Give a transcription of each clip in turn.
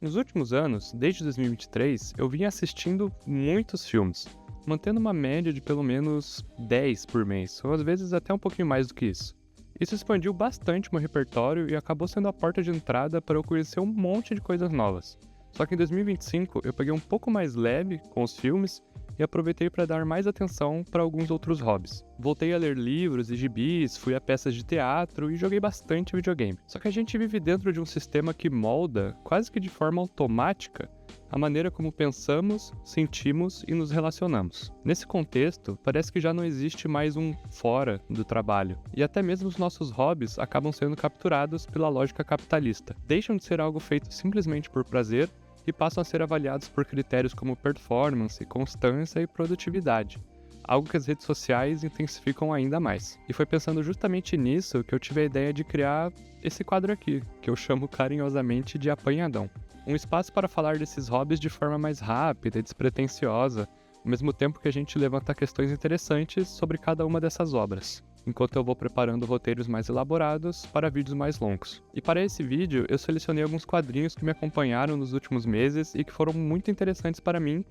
Nos últimos anos, desde 2023, eu vim assistindo muitos filmes, mantendo uma média de pelo menos 10 por mês, ou às vezes até um pouquinho mais do que isso. Isso expandiu bastante meu repertório e acabou sendo a porta de entrada para eu conhecer um monte de coisas novas. Só que em 2025 eu peguei um pouco mais leve com os filmes e aproveitei para dar mais atenção para alguns outros hobbies. Voltei a ler livros e gibis, fui a peças de teatro e joguei bastante videogame. Só que a gente vive dentro de um sistema que molda, quase que de forma automática, a maneira como pensamos, sentimos e nos relacionamos. Nesse contexto, parece que já não existe mais um fora do trabalho, e até mesmo os nossos hobbies acabam sendo capturados pela lógica capitalista. Deixam de ser algo feito simplesmente por prazer e passam a ser avaliados por critérios como performance, constância e produtividade, algo que as redes sociais intensificam ainda mais. E foi pensando justamente nisso que eu tive a ideia de criar esse quadro aqui, que eu chamo carinhosamente de Apanhadão. Um espaço para falar desses hobbies de forma mais rápida e despretensiosa, ao mesmo tempo que a gente levanta questões interessantes sobre cada uma dessas obras, enquanto eu vou preparando roteiros mais elaborados para vídeos mais longos. E para esse vídeo, eu selecionei alguns quadrinhos que me acompanharam nos últimos meses e que foram muito interessantes para mim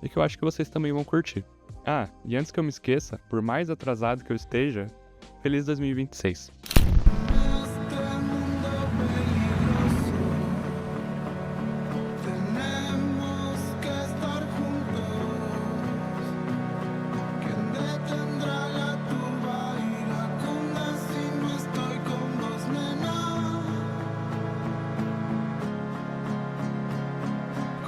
e que eu acho que vocês também vão curtir. Ah, e antes que eu me esqueça, por mais atrasado que eu esteja, feliz 2026. Tenemos que estar juntos. ¿Quién detendrá la tuba y la conga si no estoy con vos, nena?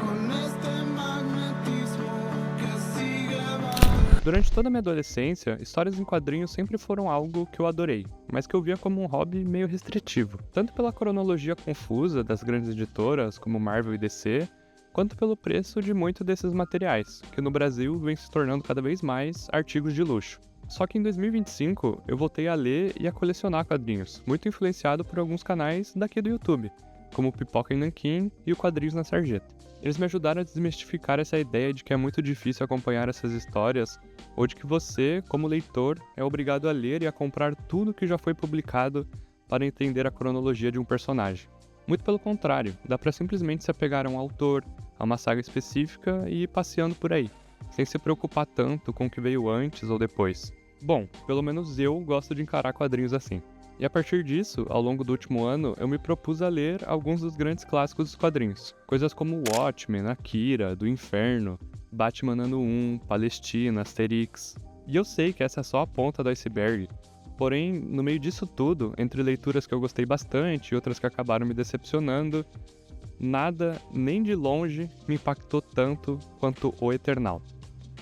Con este magnetismo que sigue bajando. Durante toda a minha adolescência, histórias em quadrinhos sempre foram algo que eu adorei, mas que eu via como um hobby meio restritivo, tanto pela cronologia confusa das grandes editoras como Marvel e DC, quanto pelo preço de muitos desses materiais, que no Brasil vem se tornando cada vez mais artigos de luxo. Só que em 2025 eu voltei a ler e a colecionar quadrinhos, muito influenciado por alguns canais daqui do YouTube, como o Pipoca e Nanquim e o Quadrinhos na Sarjeta. Eles me ajudaram a desmistificar essa ideia de que é muito difícil acompanhar essas histórias, ou de que você, como leitor, é obrigado a ler e a comprar tudo que já foi publicado para entender a cronologia de um personagem. Muito pelo contrário, dá para simplesmente se apegar a um autor, a uma saga específica e ir passeando por aí, sem se preocupar tanto com o que veio antes ou depois. Bom, pelo menos eu gosto de encarar quadrinhos assim. E a partir disso, ao longo do último ano, eu me propus a ler alguns dos grandes clássicos dos quadrinhos. Coisas como Watchmen, Akira, Do Inferno, Batman Ano 1, Palestina, Asterix. E eu sei que essa é só a ponta do iceberg. Porém, no meio disso tudo, entre leituras que eu gostei bastante e outras que acabaram me decepcionando, nada, nem de longe, me impactou tanto quanto O Eternal.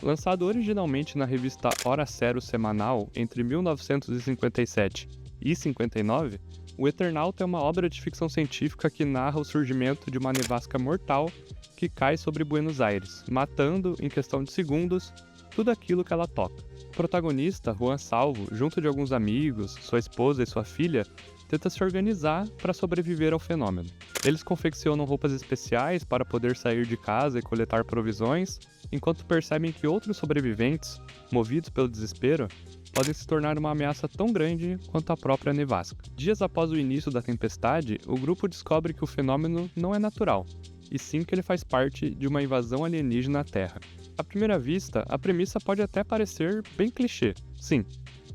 Lançado originalmente na revista Hora Cero semanal entre 1957 e 59, o Eternauta é uma obra de ficção científica que narra o surgimento de uma nevasca mortal que cai sobre Buenos Aires, matando, em questão de segundos, tudo aquilo que ela toca. O protagonista, Juan Salvo, junto de alguns amigos, sua esposa e sua filha, tenta se organizar para sobreviver ao fenômeno. Eles confeccionam roupas especiais para poder sair de casa e coletar provisões, enquanto percebem que outros sobreviventes, movidos pelo desespero, podem se tornar uma ameaça tão grande quanto a própria nevasca. Dias após o início da tempestade, o grupo descobre que o fenômeno não é natural, e sim que ele faz parte de uma invasão alienígena à Terra. À primeira vista, a premissa pode até parecer bem clichê, sim,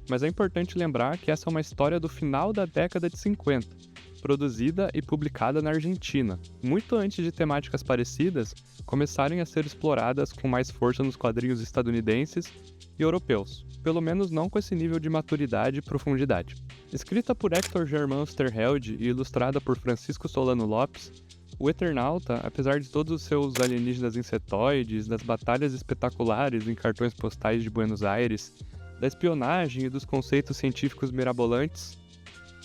mas é importante lembrar que essa é uma história do final da década de 50, produzida e publicada na Argentina, muito antes de temáticas parecidas começarem a ser exploradas com mais força nos quadrinhos estadunidenses e europeus, pelo menos não com esse nível de maturidade e profundidade. Escrita por Hector Germán Oesterheld e ilustrada por Francisco Solano Lopes, o Eternauta, apesar de todos os seus alienígenas insetoides, das batalhas espetaculares em cartões postais de Buenos Aires, da espionagem e dos conceitos científicos mirabolantes,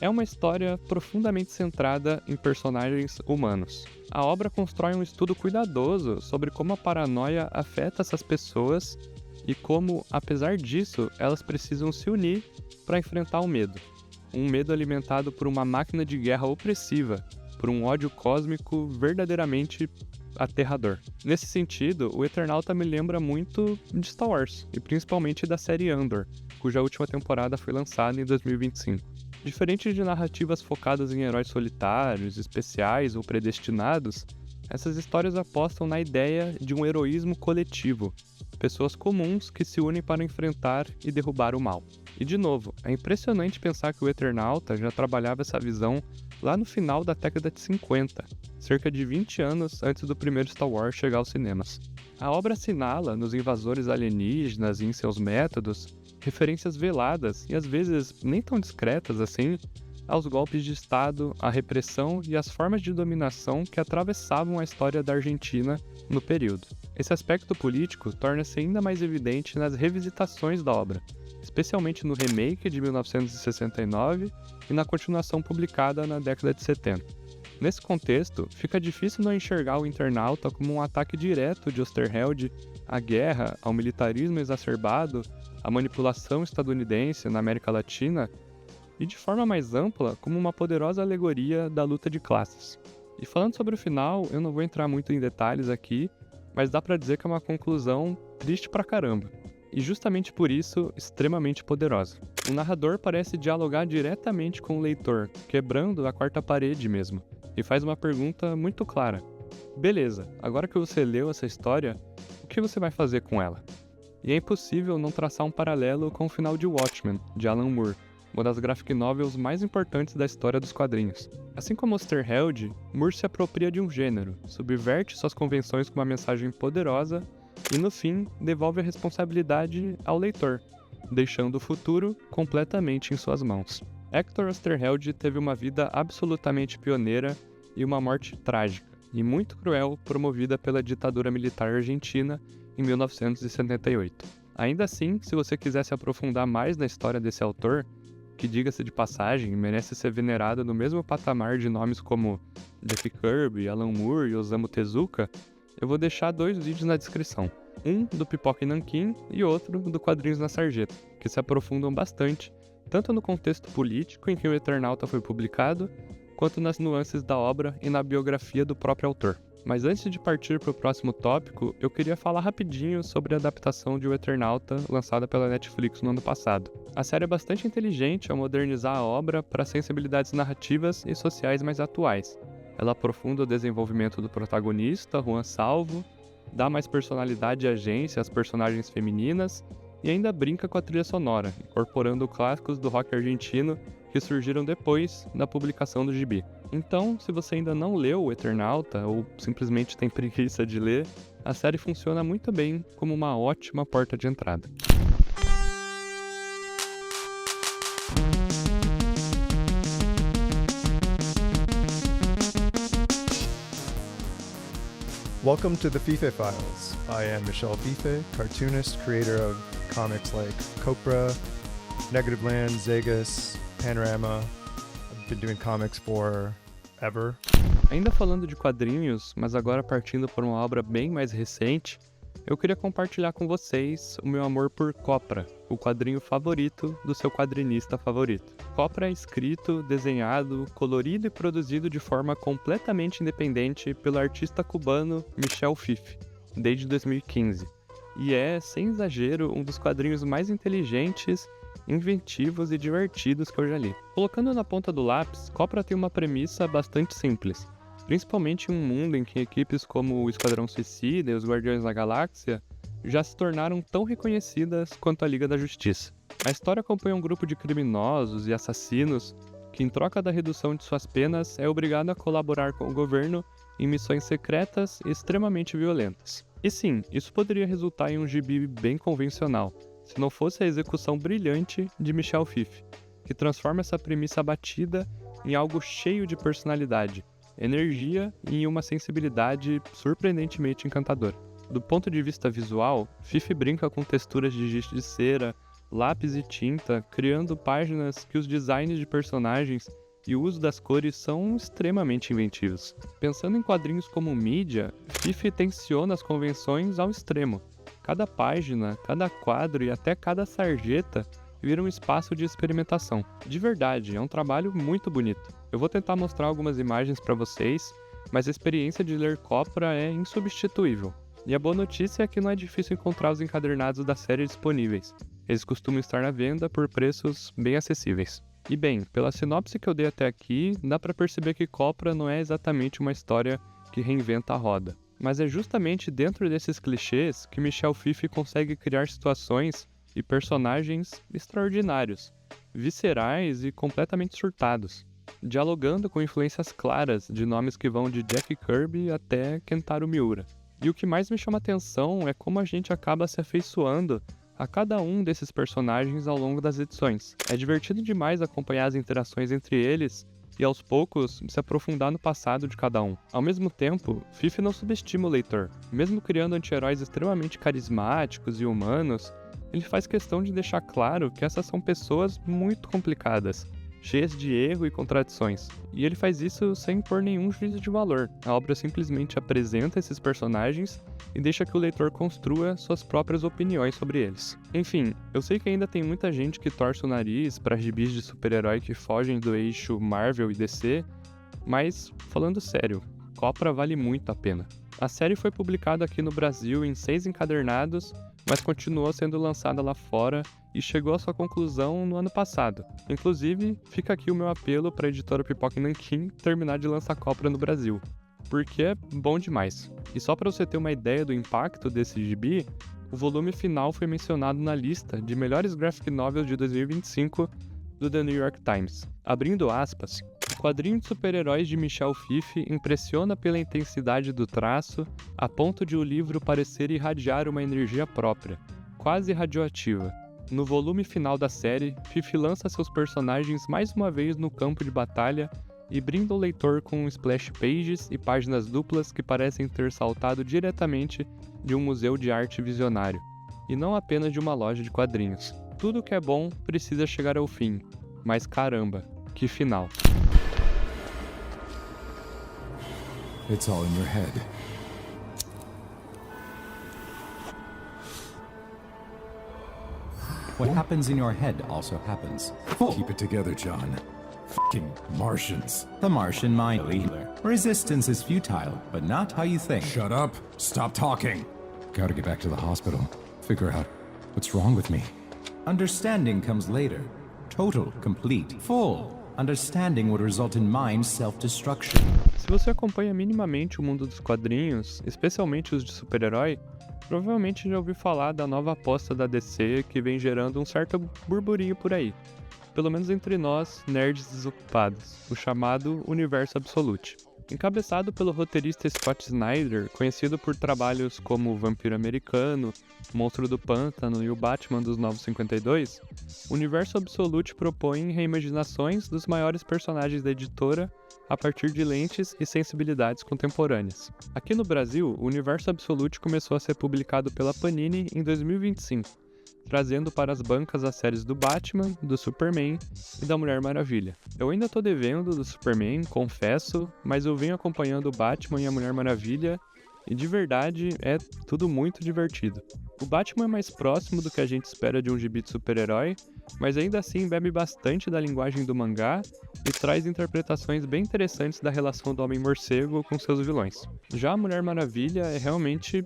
é uma história profundamente centrada em personagens humanos. A obra constrói um estudo cuidadoso sobre como a paranoia afeta essas pessoas e como, apesar disso, elas precisam se unir para enfrentar o medo. Um medo alimentado por uma máquina de guerra opressiva, por um ódio cósmico verdadeiramente aterrador. Nesse sentido, o Eternauta me lembra muito de Star Wars, e principalmente da série Andor, cuja última temporada foi lançada em 2025. Diferente de narrativas focadas em heróis solitários, especiais ou predestinados, Essas histórias apostam na ideia de um heroísmo coletivo, pessoas comuns que se unem para enfrentar e derrubar o mal. E de novo, é impressionante pensar que o Eternauta já trabalhava essa visão lá no final da década de 50, cerca de 20 anos antes do primeiro Star Wars chegar aos cinemas. A obra assinala, nos invasores alienígenas e em seus métodos, referências veladas e às vezes nem tão discretas assim, aos golpes de Estado, à repressão e às formas de dominação que atravessavam a história da Argentina no período. Esse aspecto político torna-se ainda mais evidente nas revisitações da obra, especialmente no remake de 1969 e na continuação publicada na década de 70. Nesse contexto, fica difícil não enxergar o Eternauta como um ataque direto de Osterheld à guerra, ao militarismo exacerbado, à manipulação estadunidense na América Latina e, de forma mais ampla, como uma poderosa alegoria da luta de classes. E falando sobre o final, eu não vou entrar muito em detalhes aqui, mas dá pra dizer que é uma conclusão triste pra caramba. E justamente por isso, extremamente poderosa. O narrador parece dialogar diretamente com o leitor, quebrando a quarta parede mesmo, e faz uma pergunta muito clara. Beleza, agora que você leu essa história, o que você vai fazer com ela? E é impossível não traçar um paralelo com o final de Watchmen, de Alan Moore, uma das graphic novels mais importantes da história dos quadrinhos. Assim como Osterheld, Moore se apropria de um gênero, subverte suas convenções com uma mensagem poderosa e, no fim, devolve a responsabilidade ao leitor, deixando o futuro completamente em suas mãos. Hector Osterheld teve uma vida absolutamente pioneira e uma morte trágica, e muito cruel, promovida pela ditadura militar argentina em 1978. Ainda assim, se você quiser se aprofundar mais na história desse autor, que, diga-se de passagem, merece ser venerado no mesmo patamar de nomes como Jack Kirby, Alan Moore e Osamu Tezuka, eu vou deixar 2 vídeos na descrição. Um do Pipoca e Nanquim e outro do Quadrinhos na Sarjeta, que se aprofundam bastante, tanto no contexto político em que o Eternauta foi publicado, quanto nas nuances da obra e na biografia do próprio autor. Mas antes de partir para o próximo tópico, eu queria falar rapidinho sobre a adaptação de O Eternauta, lançada pela Netflix no ano passado. A série é bastante inteligente ao modernizar a obra para sensibilidades narrativas e sociais mais atuais. Ela aprofunda o desenvolvimento do protagonista, Juan Salvo, dá mais personalidade e agência às personagens femininas e ainda brinca com a trilha sonora, incorporando clássicos do rock argentino que surgiram depois da publicação do gibi. Então, se você ainda não leu o Eternauta ou simplesmente tem preguiça de ler, a série funciona muito bem como uma ótima porta de entrada. Welcome to the Fife Files. I am Michel Fife, cartoonist, creator of comics like Copra, Negative Land, Zegas, Panorama. I've been doing comics forever. Ainda falando de quadrinhos, mas agora partindo por uma obra bem mais recente, eu queria compartilhar com vocês o meu amor por Copra, o quadrinho favorito do seu quadrinista favorito. Copra é escrito, desenhado, colorido e produzido de forma completamente independente pelo artista cubano Michel Fife, desde 2015. E é, sem exagero, um dos quadrinhos mais inteligentes, inventivos e divertidos que eu já li. Colocando na ponta do lápis, Copra tem uma premissa bastante simples, principalmente em um mundo em que equipes como o Esquadrão Suicida e os Guardiões da Galáxia já se tornaram tão reconhecidas quanto a Liga da Justiça. A história acompanha um grupo de criminosos e assassinos que, em troca da redução de suas penas, é obrigado a colaborar com o governo em missões secretas e extremamente violentas. E sim, isso poderia resultar em um gibi bem convencional, se não fosse a execução brilhante de Michel Fife, que transforma essa premissa batida em algo cheio de personalidade, energia e uma sensibilidade surpreendentemente encantadora. Do ponto de vista visual, Fife brinca com texturas de giz de cera, lápis e tinta, criando páginas que os designs de personagens e o uso das cores são extremamente inventivos. Pensando em quadrinhos como mídia, Fife tensiona as convenções ao extremo. Cada página, cada quadro e até cada sarjeta vira um espaço de experimentação. De verdade, é um trabalho muito bonito. Eu vou tentar mostrar algumas imagens para vocês, mas a experiência de ler Copra é insubstituível. E a boa notícia é que não é difícil encontrar os encadernados da série disponíveis. Eles costumam estar à venda por preços bem acessíveis. E bem, pela sinopse que eu dei até aqui, dá para perceber que Copra não é exatamente uma história que reinventa a roda. Mas é justamente dentro desses clichês que Michel Fife consegue criar situações e personagens extraordinários, viscerais e completamente surtados, dialogando com influências claras de nomes que vão de Jack Kirby até Kentaro Miura. E o que mais me chama atenção é como a gente acaba se afeiçoando a cada um desses personagens ao longo das edições. É divertido demais acompanhar as interações entre eles e aos poucos se aprofundar no passado de cada um. Ao mesmo tempo, Fife não subestima o leitor. Mesmo criando anti-heróis extremamente carismáticos e humanos, ele faz questão de deixar claro que essas são pessoas muito complicadas, cheias de erro e contradições. E ele faz isso sem impor nenhum juízo de valor. A obra simplesmente apresenta esses personagens e deixa que o leitor construa suas próprias opiniões sobre eles. Enfim, eu sei que ainda tem muita gente que torce o nariz para gibis de super-herói que fogem do eixo Marvel e DC, mas, falando sério, Copra vale muito a pena. A série foi publicada aqui no Brasil em 6 encadernados, mas continuou sendo lançada lá fora e chegou à sua conclusão no ano passado. Inclusive, fica aqui o meu apelo para a editora Pipoca e Nanquim terminar de lançar Copra no Brasil, porque é bom demais. E só para você ter uma ideia do impacto desse gibi, o volume final foi mencionado na lista de melhores graphic novels de 2025 do The New York Times. Abrindo aspas, o quadrinho de super-heróis de Michel Fife impressiona pela intensidade do traço, a ponto de o livro parecer irradiar uma energia própria, quase radioativa. No volume final da série, Fife lança seus personagens mais uma vez no campo de batalha e brinda o leitor com splash pages e páginas duplas que parecem ter saltado diretamente de um museu de arte visionário, e não apenas de uma loja de quadrinhos. Tudo que é bom precisa chegar ao fim, mas caramba, que final! It's all in your head. What happens in your head also happens. Keep it together, John. Fucking Martians. The Martian mind leader. Resistance is futile, but not how you think. Shut up. Stop talking. Gotta get back to the hospital. Figure out what's wrong with me. Understanding comes later. Total, complete, full. Understanding would result in mind self-destruction. Se você acompanha minimamente o mundo dos quadrinhos, especialmente os de super-herói, provavelmente já ouviu falar da nova aposta da DC que vem gerando um certo burburinho por aí, pelo menos entre nós, nerds desocupados, o chamado Universo Absolute. Encabeçado pelo roteirista Scott Snyder, conhecido por trabalhos como O Vampiro Americano, Monstro do Pântano e o Batman dos Novos 52, o Universo Absolute propõe reimaginações dos maiores personagens da editora a partir de lentes e sensibilidades contemporâneas. Aqui no Brasil, o Universo Absolute começou a ser publicado pela Panini em 2025, trazendo para as bancas as séries do Batman, do Superman e da Mulher Maravilha. Eu ainda tô devendo do Superman, confesso, mas eu venho acompanhando o Batman e a Mulher Maravilha e de verdade é tudo muito divertido. O Batman é mais próximo do que a gente espera de um gibi de super-herói, mas ainda assim bebe bastante da linguagem do mangá e traz interpretações bem interessantes da relação do Homem-Morcego com seus vilões. Já a Mulher Maravilha é realmente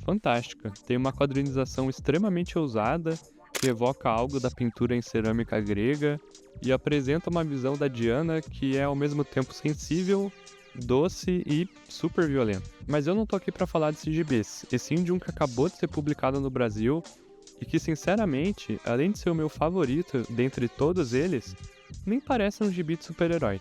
fantástica, tem uma quadrinização extremamente ousada, que evoca algo da pintura em cerâmica grega e apresenta uma visão da Diana que é ao mesmo tempo sensível, doce e super violenta. Mas eu não tô aqui pra falar desses gibis, e sim de um que acabou de ser publicado no Brasil e que sinceramente, além de ser o meu favorito dentre todos eles, nem parece um gibi de super-herói.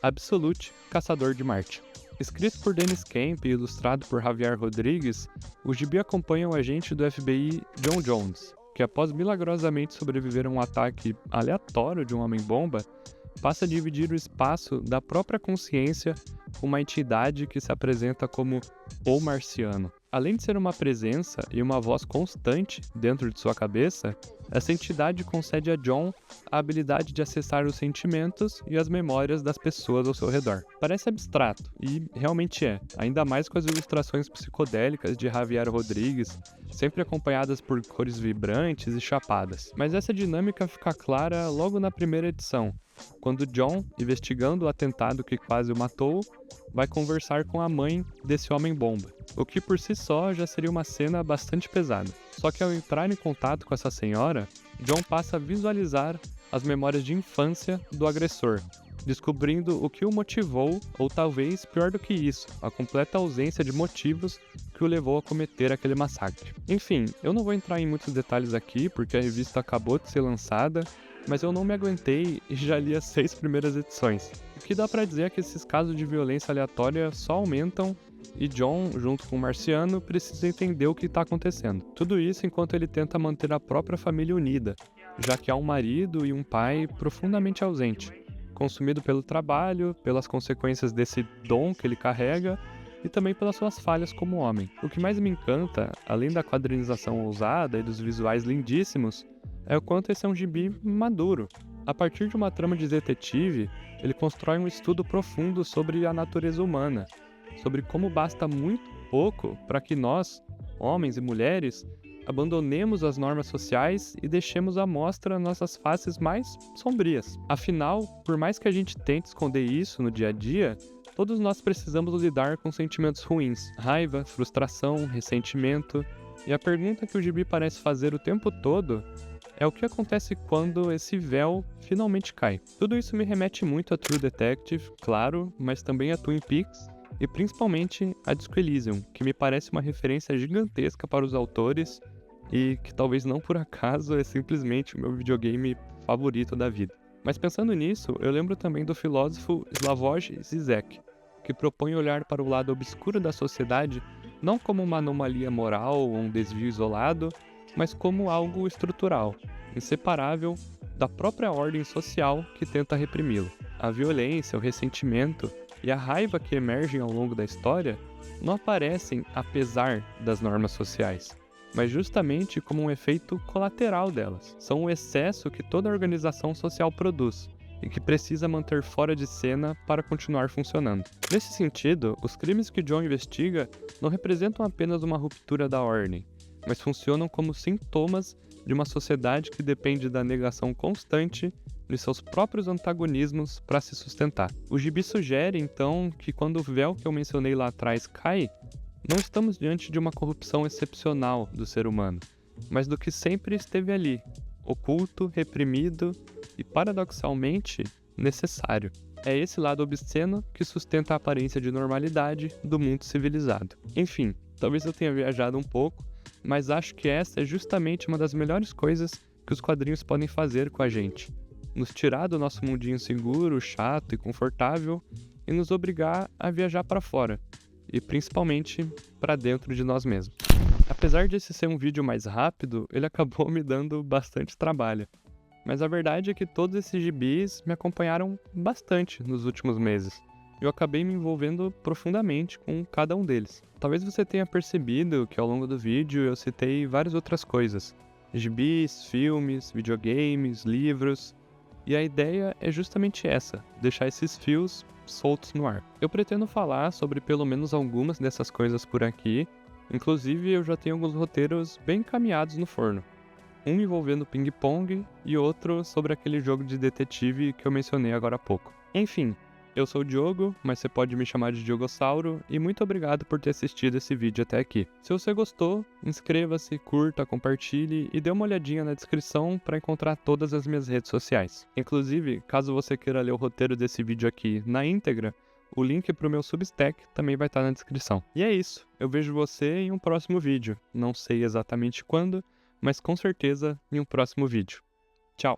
Absolute Caçador de Marte. Escrito por Dennis Kemp e ilustrado por Javier Rodrigues, o gibi acompanha o agente do FBI John Jones, que após milagrosamente sobreviver a um ataque aleatório de um homem-bomba, passa a dividir o espaço da própria consciência com uma entidade que se apresenta como o Marciano. Além de ser uma presença e uma voz constante dentro de sua cabeça, essa entidade concede a John a habilidade de acessar os sentimentos e as memórias das pessoas ao seu redor. Parece abstrato, e realmente é, ainda mais com as ilustrações psicodélicas de Javier Rodrigues, sempre acompanhadas por cores vibrantes e chapadas. Mas essa dinâmica fica clara logo na primeira edição, quando John, investigando o atentado que quase o matou, vai conversar com a mãe desse homem-bomba, o que por si só já seria uma cena bastante pesada. Só que ao entrar em contato com essa senhora, John passa a visualizar as memórias de infância do agressor, descobrindo o que o motivou, ou talvez, pior do que isso, a completa ausência de motivos que o levou a cometer aquele massacre. Enfim, eu não vou entrar em muitos detalhes aqui, porque a revista acabou de ser lançada, mas eu não me aguentei e já li as 6 primeiras edições. O que dá pra dizer é que esses casos de violência aleatória só aumentam e John, junto com o Marciano, precisa entender o que está acontecendo. Tudo isso enquanto ele tenta manter a própria família unida, já que há um marido e um pai profundamente ausente, consumido pelo trabalho, pelas consequências desse dom que ele carrega e também pelas suas falhas como homem. O que mais me encanta, além da quadrinização ousada e dos visuais lindíssimos, é o quanto esse é um gibi maduro. A partir de uma trama de detetive, ele constrói um estudo profundo sobre a natureza humana, sobre como basta muito pouco para que nós, homens e mulheres, abandonemos as normas sociais e deixemos à mostra nossas faces mais sombrias. Afinal, por mais que a gente tente esconder isso no dia a dia, todos nós precisamos lidar com sentimentos ruins, raiva, frustração, ressentimento, e a pergunta que o gibi parece fazer o tempo todo é o que acontece quando esse véu finalmente cai. Tudo isso me remete muito a True Detective, claro, mas também a Twin Peaks, e principalmente a Disco Elysium, que me parece uma referência gigantesca para os autores e que talvez não por acaso é simplesmente o meu videogame favorito da vida. Mas pensando nisso, eu lembro também do filósofo Slavoj Zizek, que propõe olhar para o lado obscuro da sociedade não como uma anomalia moral ou um desvio isolado, mas como algo estrutural, inseparável da própria ordem social que tenta reprimi-lo. A violência, o ressentimento e a raiva que emergem ao longo da história não aparecem apesar das normas sociais, mas justamente como um efeito colateral delas. São o excesso que toda organização social produz e que precisa manter fora de cena para continuar funcionando. Nesse sentido, os crimes que John investiga não representam apenas uma ruptura da ordem, mas funcionam como sintomas de uma sociedade que depende da negação constante de seus próprios antagonismos para se sustentar. O gibi sugere, então, que quando o véu que eu mencionei lá atrás cai, não estamos diante de uma corrupção excepcional do ser humano, mas do que sempre esteve ali, oculto, reprimido e, paradoxalmente, necessário. É esse lado obsceno que sustenta a aparência de normalidade do mundo civilizado. Enfim, talvez eu tenha viajado um pouco, mas acho que essa é justamente uma das melhores coisas que os quadrinhos podem fazer com a gente. Nos tirar do nosso mundinho seguro, chato e confortável e nos obrigar a viajar para fora, e principalmente para dentro de nós mesmos. Apesar de esse ser um vídeo mais rápido, ele acabou me dando bastante trabalho. Mas a verdade é que todos esses gibis me acompanharam bastante nos últimos meses. Eu acabei me envolvendo profundamente com cada um deles. Talvez você tenha percebido que ao longo do vídeo eu citei várias outras coisas. Gibis, filmes, videogames, livros. E a ideia é justamente essa, deixar esses fios soltos no ar. Eu pretendo falar sobre pelo menos algumas dessas coisas por aqui, inclusive eu já tenho alguns roteiros bem encaminhados no forno. Um envolvendo ping-pong e outro sobre aquele jogo de detetive que eu mencionei agora há pouco. Enfim, eu sou o Diogo, mas você pode me chamar de Diogossauro, e muito obrigado por ter assistido esse vídeo até aqui. Se você gostou, inscreva-se, curta, compartilhe e dê uma olhadinha na descrição para encontrar todas as minhas redes sociais. Inclusive, caso você queira ler o roteiro desse vídeo aqui na íntegra, o link para o meu Substack também vai estar na descrição. E é isso, eu vejo você em um próximo vídeo. Não sei exatamente quando, mas com certeza em um próximo vídeo. Tchau!